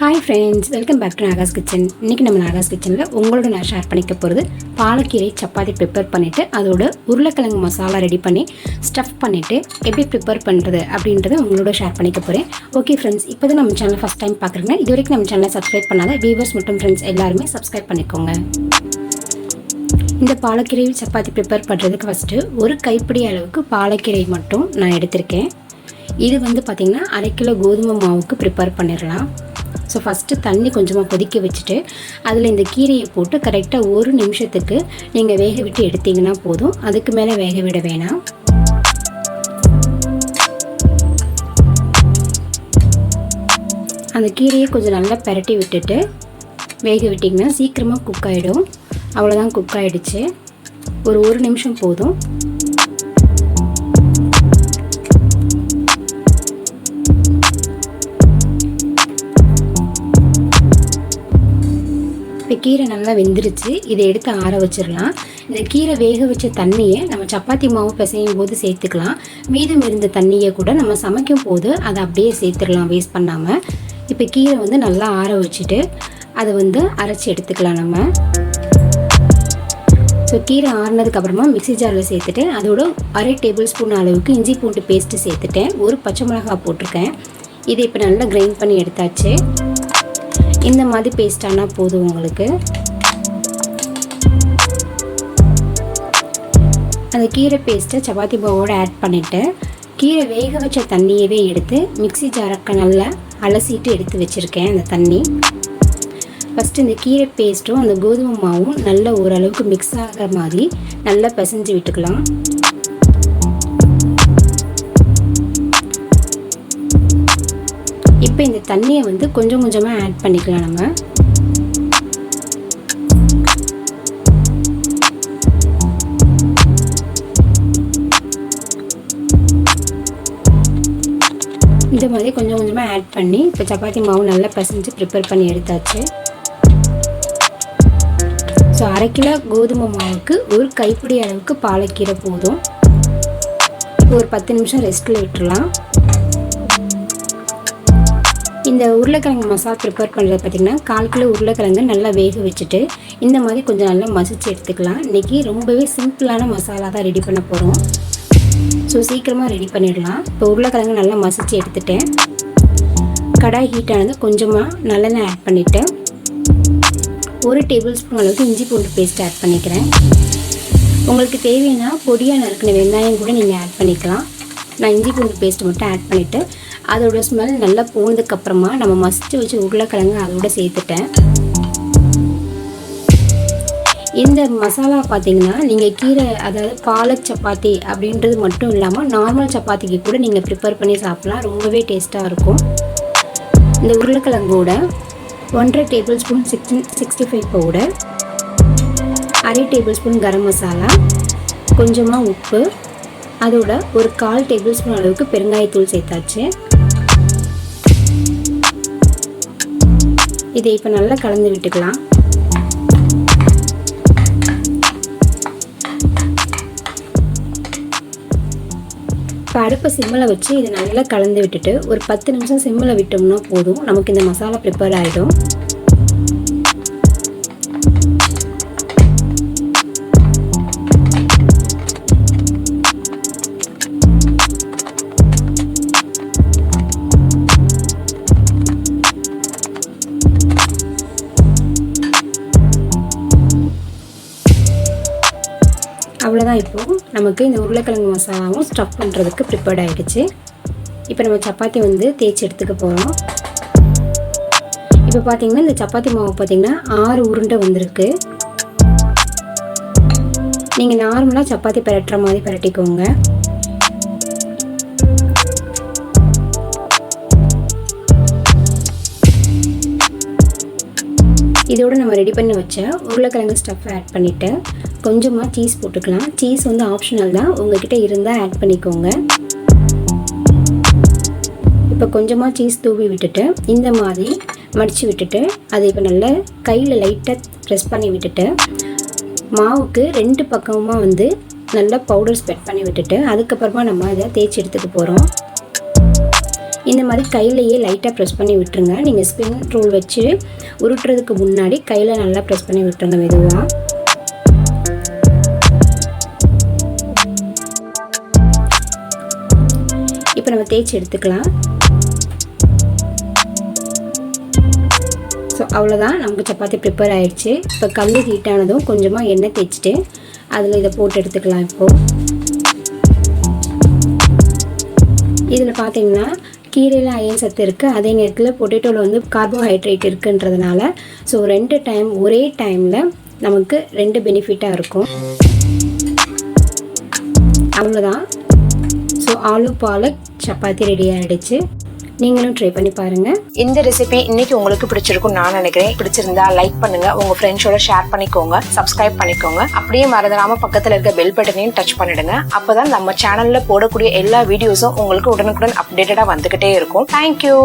Hi friends, welcome back to Nagas Kitchen. இன்னைக்கு நம்ம Nagas Kitchenல உங்களோட நான் ஷேர் பண்ணிக்க போறது பாலக்கீரை சப்பாத்தி prepare பண்ணிட்டு அதோட உருளைக்கிழங்கு மசாலா ரெடி பண்ணி ஸ்டஃப் பண்ணிட்டு எப்படி prepare பண்றது அப்படின்றத உங்களோட ஷேர் பண்ணிக்க போறேன். ஓகே फ्रेंड्स, இப்போதான் நம்ம சேனலை ஃபர்ஸ்ட் டைம் பார்க்கறீங்க. இதுவரைக்கும் நம்ம சேனலை சப்ஸ்கிரைப் பண்ணாத வியூவர்ஸ் மற்றும் फ्रेंड्स எல்லாரும் சப்ஸ்கிரைப் பண்ணிக்கோங்க. இந்த பாலக்கீரை சப்பாத்தி prepare பண்றதுக்கு ஃபர்ஸ்ட் ஒரு கைப்பிடி அளவுக்கு பாலக்கீரை மட்டும் நான் எடுத்துர்க்கேன். இது வந்து பாத்தீங்கன்னா 1/2 கிலோ கோதுமை மாவுக்கு prepare பண்ணிரலாம். ஸோ ஃபஸ்ட்டு தண்ணி கொஞ்சமாக கொதிக்க வச்சுட்டு அதில் இந்த கீரையை போட்டு கரெக்டாக 1 நிமிஷத்துக்கு நீங்கள் வேக விட்டு எடுத்திங்கன்னா போதும். அதுக்கு மேலே வேக விட வேணாம். அந்த கீரையை கொஞ்சம் நல்லா பெரட்டி விட்டுட்டு வேக விட்டிங்கன்னா சீக்கிரமாக குக் ஆகிடும். அவ்வளோதான், குக் ஆகிடுச்சு. ஒரு 1 நிமிஷம் போதும். இப்போ கீரை நல்லா வெந்துருச்சு. இதை எடுத்து ஆற வச்சிடலாம். இந்த கீரை வேக வச்ச தண்ணியை நம்ம சப்பாத்தி மாவு பிசையும் போது சேர்த்துக்கலாம். மீதம் இருந்த தண்ணியை கூட நம்ம சமைக்கும் போது அதை அப்படியே சேர்த்துடலாம், வேஸ்ட் பண்ணாமல். இப்போ கீரை வந்து நல்லா ஆற வச்சுட்டு அதை வந்து அரைச்சி எடுத்துக்கலாம் நம்ம. ஸோ கீரை ஆறினதுக்கப்புறமா மிக்ஸி ஜாரில் சேர்த்துட்டு அதோட 1/2 டேபிள் ஸ்பூன் அளவுக்கு இஞ்சி பூண்டு பேஸ்ட்டு சேர்த்துட்டேன். ஒரு பச்சை மிளகாய் போட்டிருக்கேன். இதை இப்போ நல்லா கிரைண்ட் பண்ணி எடுத்தாச்சு. இந்த மாதிரி பேஸ்ட் ஆனால் போதும் உங்களுக்கு. அந்த கீரை பேஸ்ட்டை சப்பாத்தி மாவோடு ஆட் பண்ணிவிட்டு கீரை வேக வச்ச தண்ணியவே எடுத்து மிக்ஸி ஜாரக்க நல்லா அலசிட்டு எடுத்து வச்சுருக்கேன். அந்த தண்ணி ஃபஸ்ட்டு இந்த கீரை பேஸ்ட்டும் அந்த கோதுமை மாவும் நல்லா ஓரளவுக்கு மிக்ஸ் ஆகிற மாதிரி நல்லா பிசைஞ்சு விட்டுக்கலாம். இப்போ இந்த தண்ணியை வந்து கொஞ்சம் கொஞ்சமாக ஆட் பண்ணிக்கலாம் நம்ம. இந்த மாதிரி கொஞ்சம் கொஞ்சமாக ஆட் பண்ணி இப்போ சப்பாத்தி மாவு நல்லா பிசைஞ்சு ப்ரிப்பேர் பண்ணி எடுத்தாச்சு. ஸோ 1/2 கிலோ கோதுமை மாவுக்கு ஒரு கைப்பிடி அளவுக்கு பாலக்கீரை போதும். ஒரு 10 நிமிஷம் ரெஸ்ட்டில் விட்டுடலாம். இந்த உருளைக்கிழங்கு மசாலா ப்ரிப்பேர் பண்ணுறது பார்த்திங்கன்னா 1/4 கிலோ உருளைக்கிழங்கு நல்லா வேக வச்சுட்டு இந்த மாதிரி கொஞ்சம் நல்லா மசிச்சு எடுத்துக்கலாம். இன்றைக்கி ரொம்பவே சிம்பிளான மசாலா தான் ரெடி பண்ண போகிறோம். ஸோ சீக்கிரமாக ரெடி பண்ணிடலாம். இப்போ உருளைக்கிழங்கு நல்லா மசிச்சு எடுத்துட்டேன். கடாய் ஹீட் ஆனது கொஞ்சமாக நல்லெண்ணெய் ஆட் பண்ணிவிட்டு 1 டேபிள் ஸ்பூன் அளவுக்கு இஞ்சி பூண்டு பேஸ்ட் ஆட் பண்ணிக்கிறேன். உங்களுக்கு தேவைன்னா பொடியாக நறுக்கின வெங்காயம் கூட நீங்கள் ஆட் பண்ணிக்கலாம். நான் இஞ்சி பூண்டு பேஸ்ட் மட்டும் ஆட் பண்ணிவிட்டு அதோட ஸ்மெல் நல்லா போனதுக்கப்புறமா நம்ம மசிச்சு வச்சு உருளைக்கிழங்கு அதோட சேர்த்துட்டேன். இந்த மசாலா பார்த்திங்கன்னா நீங்கள் கீரை, அதாவது பாலக் சப்பாத்தி அப்படின்றது மட்டும் இல்லாமல் நார்மல் சப்பாத்திக்கு கூட நீங்கள் ப்ரிப்பேர் பண்ணி சாப்பிட்லாம். ரொம்பவே டேஸ்ட்டாக இருக்கும். இந்த உருளைக்கிழங்கோட 1/2 table spoon 65 powder, 1/2 table spoon garam masala, கொஞ்சமாக உப்பு, அதோட ஒரு 1/4 டேபிள் ஸ்பூன் அளவுக்கு பெருங்காயத்தூள் சேர்த்தாச்சு. இதை இப்போ நல்லா கலந்து விட்டுக்கலாம். இப்போ அடுப்பை சிம்மில் வச்சு இதை நல்லா கலந்து விட்டுட்டு ஒரு 10 நிமிஷம் சிம்மில் விட்டோம்னா போதும். நமக்கு இந்த மசாலா ப்ரிப்பேர் ஆகிடும். அவ்வளோதான், இப்போது நமக்கு இந்த உருளைக்கிழங்கு மசாலாவும் ஸ்டஃப் பண்ணுறதுக்கு ப்ரிப்பேர்ட் ஆகிடுச்சு. இப்போ நம்ம சப்பாத்தி வந்து தேய்ச்சி எடுத்துக்க போகிறோம். இப்போ பார்த்திங்கன்னா இந்த சப்பாத்தி மாவு பார்த்திங்கன்னா 6 உருண்டை வந்திருக்கு. நீங்கள் நார்மலாக சப்பாத்தி பரட்டுற மாதிரி பரட்டிக்கோங்க. இதோடு நம்ம ரெடி பண்ணி வச்ச உருளைக்கிழங்கு ஸ்டஃப் ஆட் பண்ணிவிட்டு கொஞ்சமாக சீஸ் போட்டுக்கலாம். சீஸ் வந்து ஆப்ஷனல் தான், உங்கள்கிட்ட இருந்தால் ஆட் பண்ணிக்கோங்க. இப்போ கொஞ்சமாக சீஸ் தூவி விட்டுட்டு இந்த மாதிரி மடித்து விட்டுட்டு அதை இப்போ நல்லா கையில் லைட்டாக ப்ரெஸ் பண்ணி விட்டுட்டு மாவுக்கு 2 பக்கமாக வந்து நல்லா பவுடர் ஸ்ப்ரெட் பண்ணி விட்டுட்டு அதுக்கப்புறமா நம்ம அதை தேய்ச்சி எடுத்துக்க போகிறோம். இந்த மாதிரி கையிலேயே லைட்டாக ப்ரெஸ் பண்ணி விட்டுருங்க. நீங்கள் ஸ்பின் ரோல் வச்சு உருட்டுறதுக்கு முன்னாடி கையில் நல்லா ப்ரெஸ் பண்ணி விட்டுருங்க மெதுவாக. இப்போ நம்ம தேய்ச்சி எடுத்துக்கலாம். ஸோ அவ்வளோதான், நமக்கு சப்பாத்தி ப்ரிப்பேர் ஆகிடுச்சு. இப்போ கல் ஹீட் ஆனதும் கொஞ்சமாக எண்ணெய் தேய்ச்சிட்டு அதில் இதை போட்டு எடுத்துக்கலாம். இப்போது இதில் பார்த்தீங்கன்னா கீரையில் அயன் சத்து இருக்குது, அதே நேரத்தில் பொட்டேட்டோவில் வந்து கார்போஹைட்ரேட் இருக்குன்றதுனால ஸோ 2 டைம் ஒரே டைமில் நமக்கு 2 பெனிஃபிட்டாக இருக்கும். அவ்வளோதான். ஸோ ஆலு பாலக் சப்பாத்தி ரெடி ஆகிடுச்சு. நீங்களும் ட்ரை பண்ணி பாருங்கள். இந்த ரெசிபி இன்னைக்கு உங்களுக்கு பிடிச்சிருக்கும் நான் நினைக்கிறேன். பிடிச்சிருந்தா லைக் பண்ணுங்க, உங்க ஃப்ரெண்ட்ஸோட ஷேர் பண்ணிக்கோங்க, சப்ஸ்கிரைப் பண்ணிக்கோங்க. அப்படியே மறந்துடாம பக்கத்துல இருக்க பெல் பட்டனையும் டச் பண்ணிடுங்க. அப்பதான் நம்ம சேனல்ல போடக்கூடிய எல்லா வீடியோஸும் உங்களுக்கு உடனுக்குடன் அப்டேட்டடா வந்துகிட்டே இருக்கும். தேங்க்யூ.